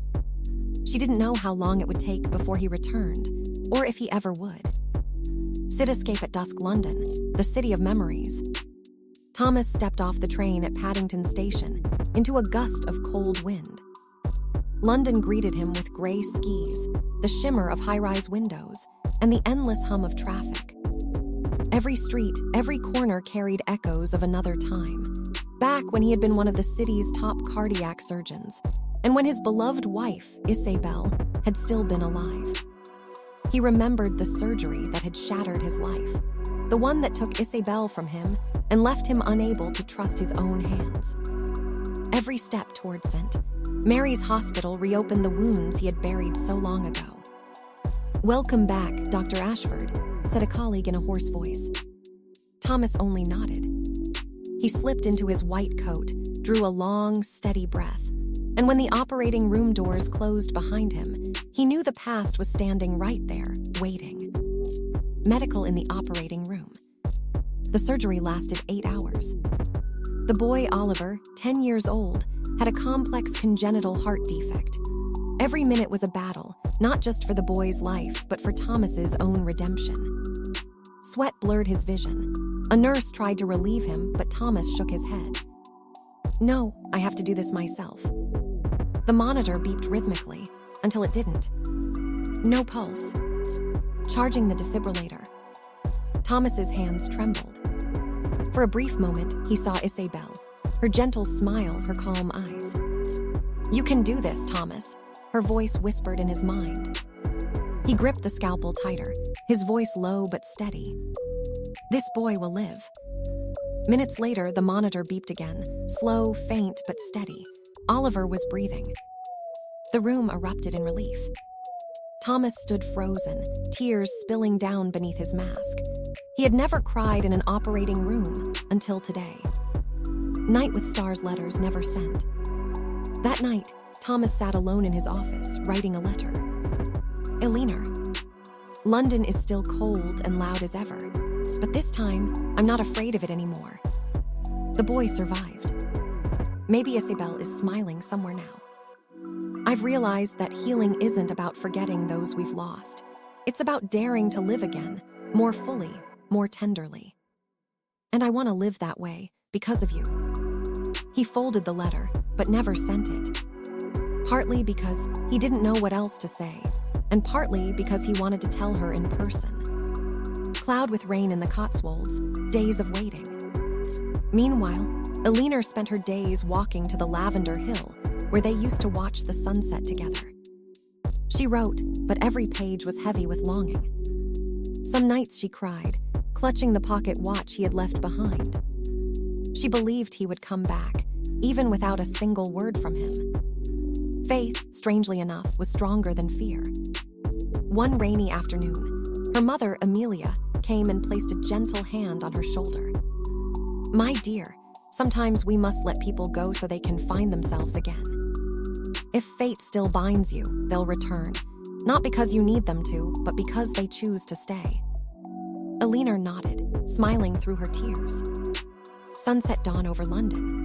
She didn't know how long it would take before he returned, or if he ever would. Cityscape at dusk London, the city of memories. Thomas stepped off the train at Paddington Station into a gust of cold wind. London greeted him with gray skis, the shimmer of high-rise windows, and the endless hum of traffic. Every street, every corner carried echoes of another time, back when he had been one of the city's top cardiac surgeons, and when his beloved wife, Isabel, had still been alive. He remembered the surgery that had shattered his life, the one that took Isabel from him and left him unable to trust his own hands. Every step toward St. Mary's Hospital reopened the wounds he had buried so long ago. "Welcome back, Dr. Ashford," said a colleague in a hoarse voice. Thomas only nodded. He slipped into his white coat, drew a long, steady breath, and when the operating room doors closed behind him, he knew the past was standing right there, waiting. Medical in the operating room. The surgery lasted 8 hours. The boy Oliver, 10 years old, had a complex congenital heart defect. Every minute was a battle, not just for the boy's life, but for Thomas's own redemption. Sweat blurred his vision. A nurse tried to relieve him, but Thomas shook his head. "No, I have to do this myself." The monitor beeped rhythmically, until it didn't. No pulse. Charging the defibrillator. Thomas's hands trembled. For a brief moment, he saw Isabel, her gentle smile, her calm eyes. "You can do this, Thomas," her voice whispered in his mind. He gripped the scalpel tighter, his voice low but steady. "This boy will live." Minutes later, the monitor beeped again, slow, faint, but steady. Oliver was breathing. The room erupted in relief. Thomas stood frozen, tears spilling down beneath his mask. He had never cried in an operating room until today. Night with stars letters never sent. That night, Thomas sat alone in his office, writing a letter. "Alina, London is still cold and loud as ever, but this time, I'm not afraid of it anymore. The boy survived. Maybe Isabel is smiling somewhere now. I've realized that healing isn't about forgetting those we've lost. It's about daring to live again, more fully, more tenderly. And I want to live that way because of you." He folded the letter, but never sent it. Partly because he didn't know what else to say, and partly because he wanted to tell her in person. Cloud with rain in the Cotswolds, days of waiting. Meanwhile, Alina spent her days walking to the Lavender Hill, where they used to watch the sunset together. She wrote, but every page was heavy with longing. Some nights she cried, clutching the pocket watch he had left behind. She believed he would come back, even without a single word from him. Faith, strangely enough, was stronger than fear. One rainy afternoon, her mother, Amelia, came and placed a gentle hand on her shoulder. "My dear, sometimes we must let people go so they can find themselves again. If fate still binds you, they'll return, not because you need them to, but because they choose to stay." Alina nodded, smiling through her tears. Sunset dawned over London.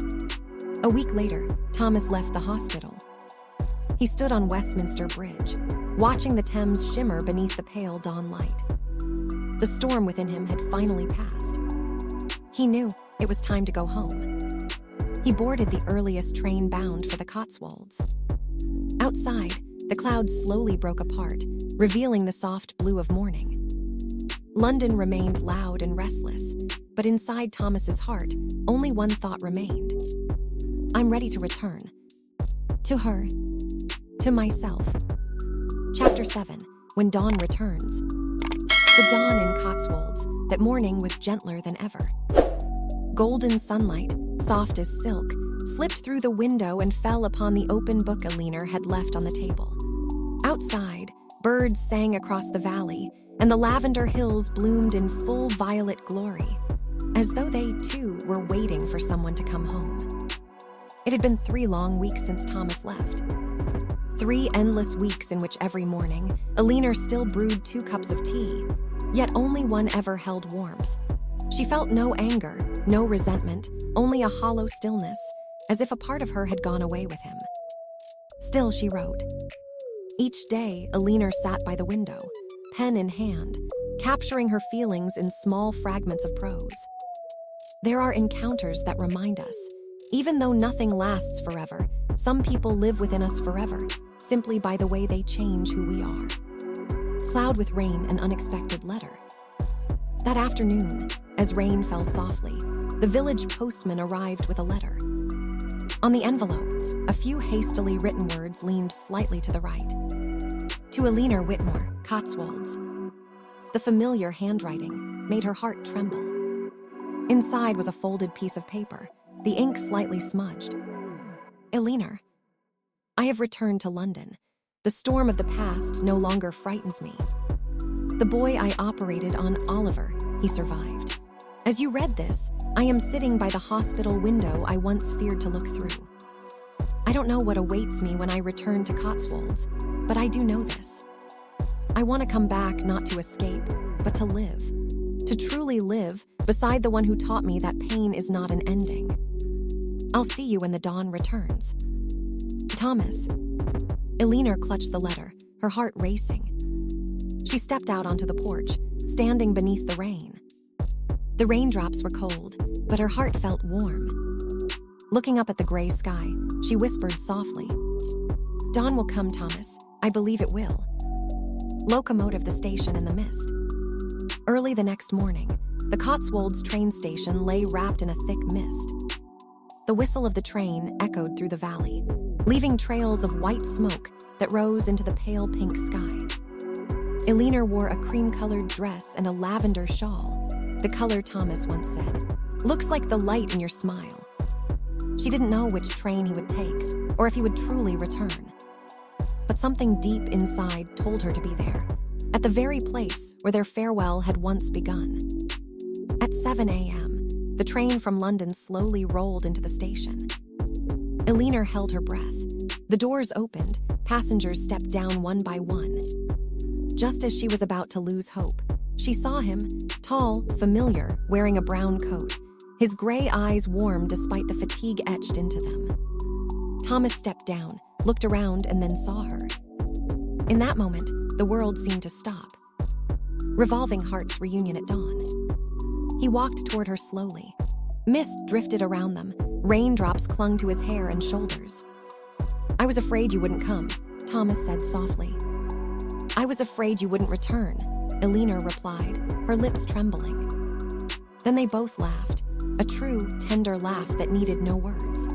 A week later, Thomas left the hospital. He stood on Westminster Bridge, watching the Thames shimmer beneath the pale dawn light. The storm within him had finally passed. He knew it was time to go home. He boarded the earliest train bound for the Cotswolds. Outside, the clouds slowly broke apart, revealing the soft blue of morning. London remained loud and restless, but inside Thomas's heart, only one thought remained. I'm ready to return. To her. To myself. Chapter 7. When Dawn Returns. The dawn in Cotswolds, that morning was gentler than ever. Golden sunlight, soft as silk, slipped through the window and fell upon the open book Alina had left on the table. Outside, birds sang across the valley, and the lavender hills bloomed in full violet glory, as though they, too, were waiting for someone to come home. It had been 3 long weeks since Thomas left. 3 endless weeks in which every morning, Alina still brewed 2 cups of tea, yet only one ever held warmth. She felt no anger, no resentment, only a hollow stillness, as if a part of her had gone away with him. Still, she wrote. Each day, Alina sat by the window, pen in hand, capturing her feelings in small fragments of prose. There are encounters that remind us, even though nothing lasts forever, some people live within us forever, simply by the way they change who we are. Cloud with rain, an unexpected letter. That afternoon, as rain fell softly, the village postman arrived with a letter. On the envelope, a few hastily written words leaned slightly to the right. To Alina Whitmore, Cotswolds. The familiar handwriting made her heart tremble. Inside was a folded piece of paper, the ink slightly smudged. Alina, I have returned to London. The storm of the past no longer frightens me. The boy I operated on, Oliver, he survived. As you read this, I am sitting by the hospital window I once feared to look through. I don't know what awaits me when I return to Cotswolds, but I do know this. I want to come back not to escape, but to live. To truly live beside the one who taught me that pain is not an ending. I'll see you when the dawn returns. Thomas. Alina clutched the letter, her heart racing. She stepped out onto the porch, standing beneath the rain. The raindrops were cold, but her heart felt warm. Looking up at the gray sky, she whispered softly, Dawn will come, Thomas. I believe it will. Locomotive the station in the mist. Early the next morning, the Cotswolds train station lay wrapped in a thick mist. The whistle of the train echoed through the valley, leaving trails of white smoke that rose into the pale pink sky. Alina wore a cream-colored dress and a lavender shawl, the color Thomas once said, looks like the light in your smile. She didn't know which train he would take, or if he would truly return. But something deep inside told her to be there, at the very place where their farewell had once begun. At 7 a.m., the train from London slowly rolled into the station. Alina held her breath. The doors opened, passengers stepped down one by one. Just as she was about to lose hope, she saw him, tall, familiar, wearing a brown coat. His gray eyes warm despite the fatigue etched into them. Thomas stepped down, looked around, and then saw her. In that moment, the world seemed to stop. Revolving Hearts reunion at dawn. He walked toward her slowly. Mist drifted around them. Raindrops clung to his hair and shoulders. I was afraid you wouldn't come, Thomas said softly. I was afraid you wouldn't return, Alina replied, her lips trembling. Then they both laughed, a true, tender laugh that needed no words.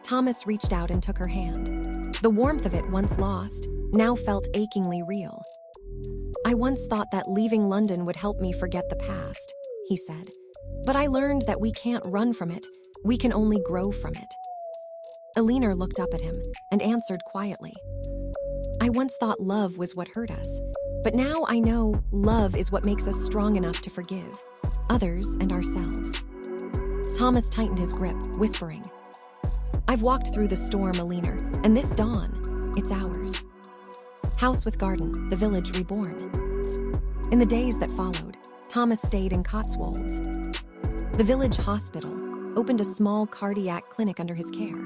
Thomas reached out and took her hand. The warmth of it, once lost, now felt achingly real. I once thought that leaving London would help me forget the past, he said. But I learned that we can't run from it, we can only grow from it. Alina looked up at him and answered quietly. I once thought love was what hurt us, but now I know love is what makes us strong enough to forgive others and ourselves. Thomas tightened his grip, whispering, I've walked through the storm, Alina, and this dawn, it's ours. House with garden, the village reborn. In the days that followed, Thomas stayed in Cotswolds. The village hospital opened a small cardiac clinic under his care.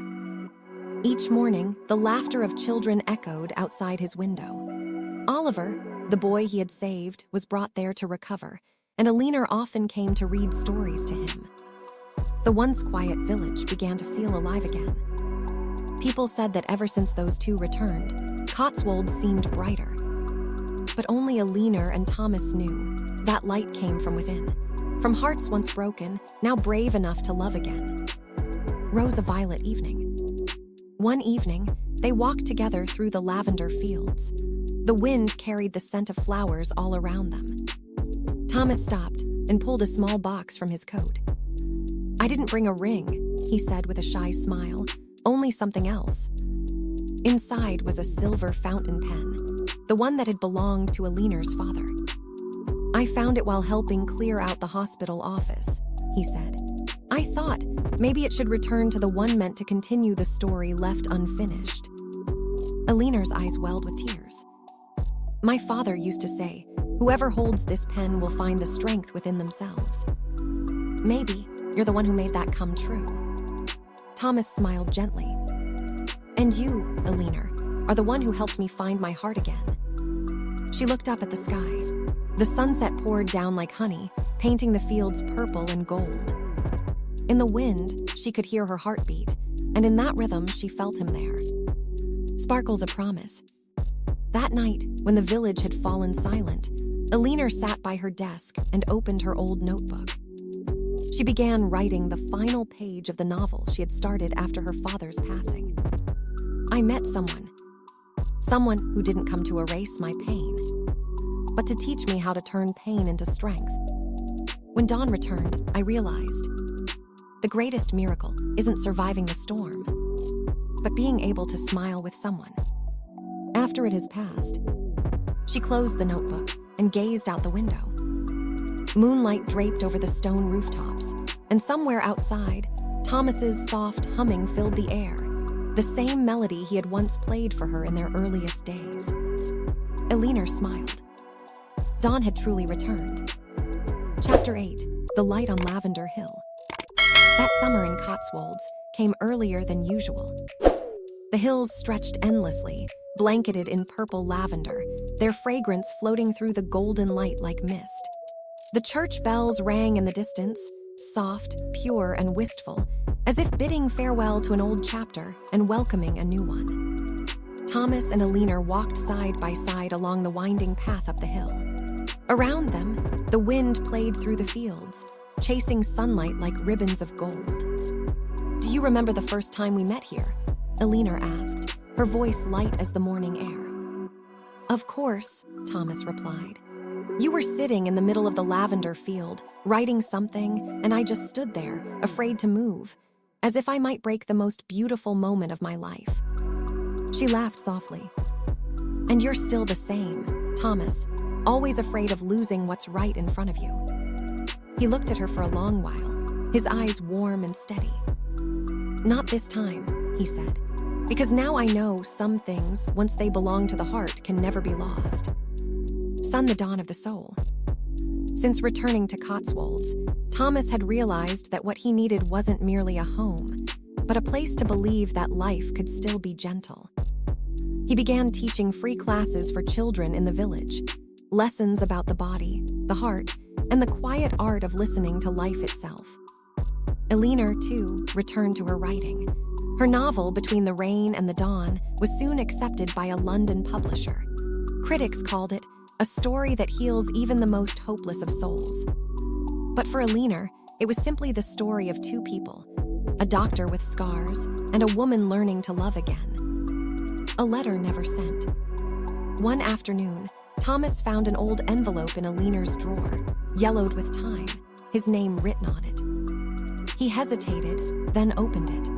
Each morning, the laughter of children echoed outside his window. Oliver, the boy he had saved, was brought there to recover, and Alina often came to read stories to him. The once quiet village began to feel alive again. People said that ever since those two returned, Cotswold seemed brighter. But only Alina and Thomas knew that light came from within, from hearts once broken, now brave enough to love again. Rose a violet evening. One evening, they walked together through the lavender fields. The wind carried the scent of flowers all around them. Thomas stopped and pulled a small box from his coat. "I didn't bring a ring," he said with a shy smile, "only something else." Inside was a silver fountain pen, the one that had belonged to Alina's father. "I found it while helping clear out the hospital office," he said. "I thought maybe it should return to the one meant to continue the story left unfinished." Alina's eyes welled with tears. "My father used to say, whoever holds this pen will find the strength within themselves. Maybe you're the one who made that come true." Thomas smiled gently. "And you, Alina, are the one who helped me find my heart again." She looked up at the sky. The sunset poured down like honey, painting the fields purple and gold. In the wind, she could hear her heartbeat, and in that rhythm, she felt him there. Sparkles a promise. That night, when the village had fallen silent, Alina sat by her desk and opened her old notebook. She began writing the final page of the novel she had started after her father's passing. "I met someone who didn't come to erase my pain, but to teach me how to turn pain into strength. When dawn returned, I realized the greatest miracle isn't surviving the storm, but being able to smile with someone after it has passed." She closed the notebook and gazed out the window. Moonlight draped over the stone rooftops, and somewhere outside, Thomas's soft humming filled the air, the same melody he had once played for her in their earliest days. Alina smiled. Dawn had truly returned. Chapter 8: The Light on Lavender Hill. That summer in Cotswolds came earlier than usual. The hills stretched endlessly, blanketed in purple lavender, their fragrance floating through the golden light like mist. The church bells rang in the distance, soft, pure, and wistful, as if bidding farewell to an old chapter and welcoming a new one. Thomas and Alina walked side by side along the winding path up the hill. Around them, the wind played through the fields, chasing sunlight like ribbons of gold. "Do you remember the first time we met here?" Alina asked, her voice light as the morning air. "Of course," Thomas replied. "You were sitting in the middle of the lavender field, writing something, and I just stood there, afraid to move, as if I might break the most beautiful moment of my life." She laughed softly. "And you're still the same, Thomas, always afraid of losing what's right in front of you." He looked at her for a long while, his eyes warm and steady. "Not this time," he said, "because now I know some things, once they belong to the heart, can never be lost." Sun, the dawn of the soul. Since returning to Cotswolds, Thomas had realized that what he needed wasn't merely a home, but a place to believe that life could still be gentle. He began teaching free classes for children in the village, lessons about the body, the heart, and the quiet art of listening to life itself. Alina, too, returned to her writing. Her novel, Between the Rain and the Dawn, was soon accepted by a London publisher. Critics called it a story that heals even the most hopeless of souls. But for Alina, it was simply the story of two people, a doctor with scars and a woman learning to love again. A letter never sent. One afternoon, Thomas found an old envelope in Alina's drawer, yellowed with time, his name written on it. He hesitated, then opened it.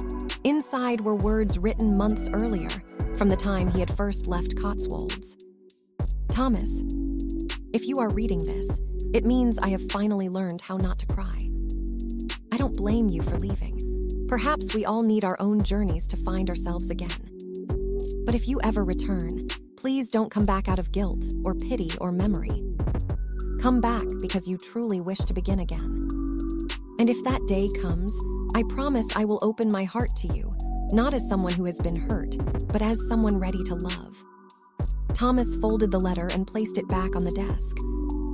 Inside were words written months earlier, from the time he had first left Cotswolds. "Thomas, if you are reading this, it means I have finally learned how not to cry. I don't blame you for leaving. Perhaps we all need our own journeys to find ourselves again. But if you ever return, please don't come back out of guilt or pity or memory. Come back because you truly wish to begin again. And if that day comes, I promise I will open my heart to you, not as someone who has been hurt, but as someone ready to love." Thomas folded the letter and placed it back on the desk.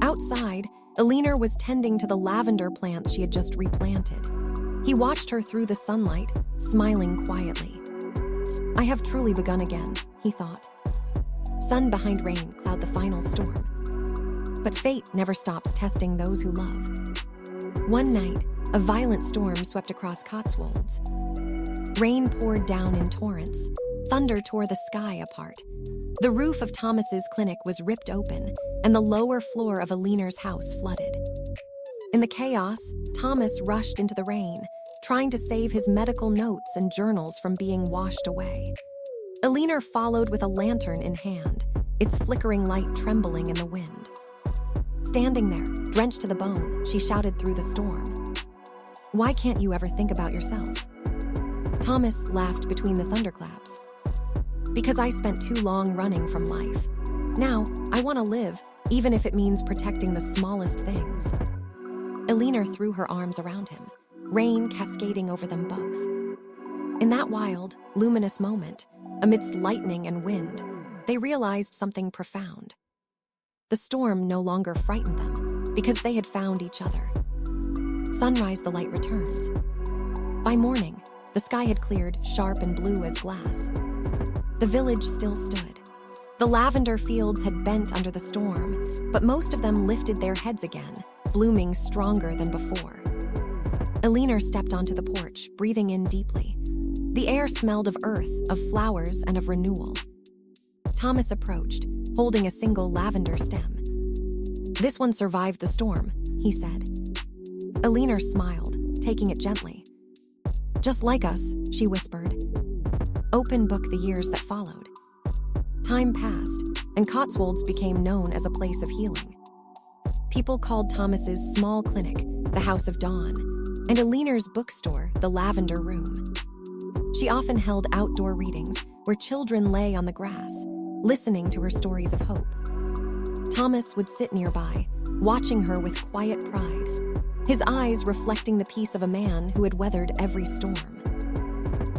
Outside, Alina was tending to the lavender plants she had just replanted. He watched her through the sunlight, smiling quietly. I have truly begun again, he thought. Sun behind rain cloud the final storm. But fate never stops testing those who love. One night, a violent storm swept across Cotswolds. Rain poured down in torrents. Thunder tore the sky apart. The roof of Thomas's clinic was ripped open, and the lower floor of Aliner's house flooded. In the chaos, Thomas rushed into the rain, trying to save his medical notes and journals from being washed away. Aliner followed with a lantern in hand, its flickering light trembling in the wind. Standing there, drenched to the bone, she shouted through the storm, "Why can't you ever think about yourself?" Thomas laughed between the thunderclaps. "Because I spent too long running from life. Now, I want to live, even if it means protecting the smallest things." Aliner threw her arms around him, rain cascading over them both. In that wild, luminous moment, amidst lightning and wind, they realized something profound. The storm no longer frightened them, because they had found each other. Sunrise, the light returns. By morning, the sky had cleared, sharp and blue as glass. The village still stood. The lavender fields had bent under the storm, but most of them lifted their heads again, blooming stronger than before. Aliner stepped onto the porch, breathing in deeply. The air smelled of earth, of flowers, and of renewal. Thomas approached, holding a single lavender stem. "This one survived the storm," he said. Aliner smiled, taking it gently. "Just like us," she whispered. Open book the years that followed. Time passed, and Cotswolds became known as a place of healing. People called Thomas's small clinic the House of Dawn, and Aliner's bookstore the Lavender Room. She often held outdoor readings where children lay on the grass, listening to her stories of hope. Thomas would sit nearby, watching her with quiet pride, his eyes reflecting the peace of a man who had weathered every storm.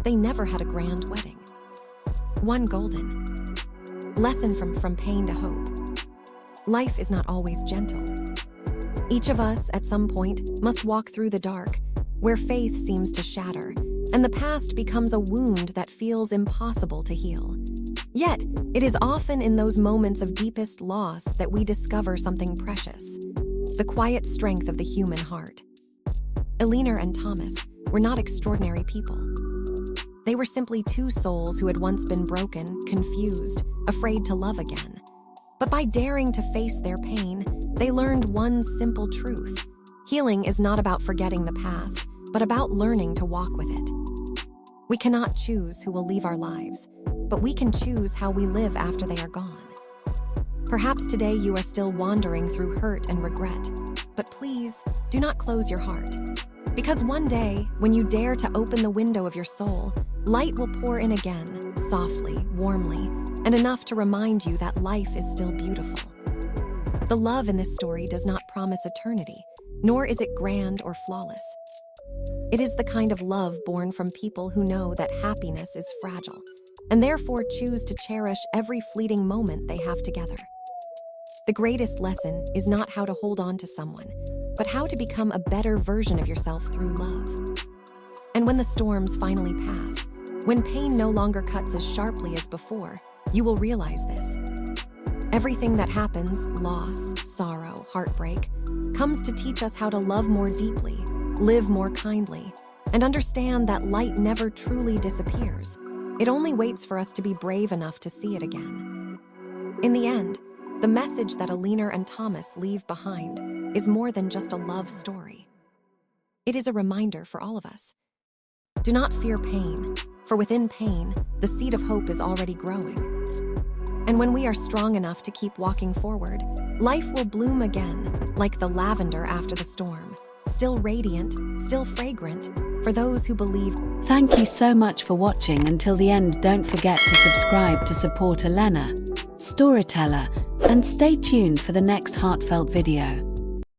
They never had a grand wedding. One golden lesson from pain to hope. Life is not always gentle. Each of us, at some point, must walk through the dark, where faith seems to shatter, and the past becomes a wound that feels impossible to heal. Yet, it is often in those moments of deepest loss that we discover something precious, the quiet strength of the human heart. Aliner and Thomas were not extraordinary people. They were simply two souls who had once been broken, confused, afraid to love again. But by daring to face their pain, they learned one simple truth. Healing is not about forgetting the past, but about learning to walk with it. We cannot choose who will leave our lives, but we can choose how we live after they are gone. Perhaps today you are still wandering through hurt and regret, but please do not close your heart. Because one day, when you dare to open the window of your soul, light will pour in again, softly, warmly, and enough to remind you that life is still beautiful. The love in this story does not promise eternity, nor is it grand or flawless. It is the kind of love born from people who know that happiness is fragile, and therefore choose to cherish every fleeting moment they have together. The greatest lesson is not how to hold on to someone, but how to become a better version of yourself through love. And when the storms finally pass, when pain no longer cuts as sharply as before, you will realize this. Everything that happens, loss, sorrow, heartbreak, comes to teach us how to love more deeply, live more kindly, and understand that light never truly disappears. It only waits for us to be brave enough to see it again. In the end, the message that Aliner and Thomas leave behind is more than just a love story. It is a reminder for all of us. Do not fear pain, for within pain, the seed of hope is already growing. And when we are strong enough to keep walking forward, life will bloom again, like the lavender after the storm, still radiant, still fragrant, for those who believe. Thank you so much for watching until the end. Don't forget to subscribe to support Elena, Storyteller, and stay tuned for the next heartfelt video.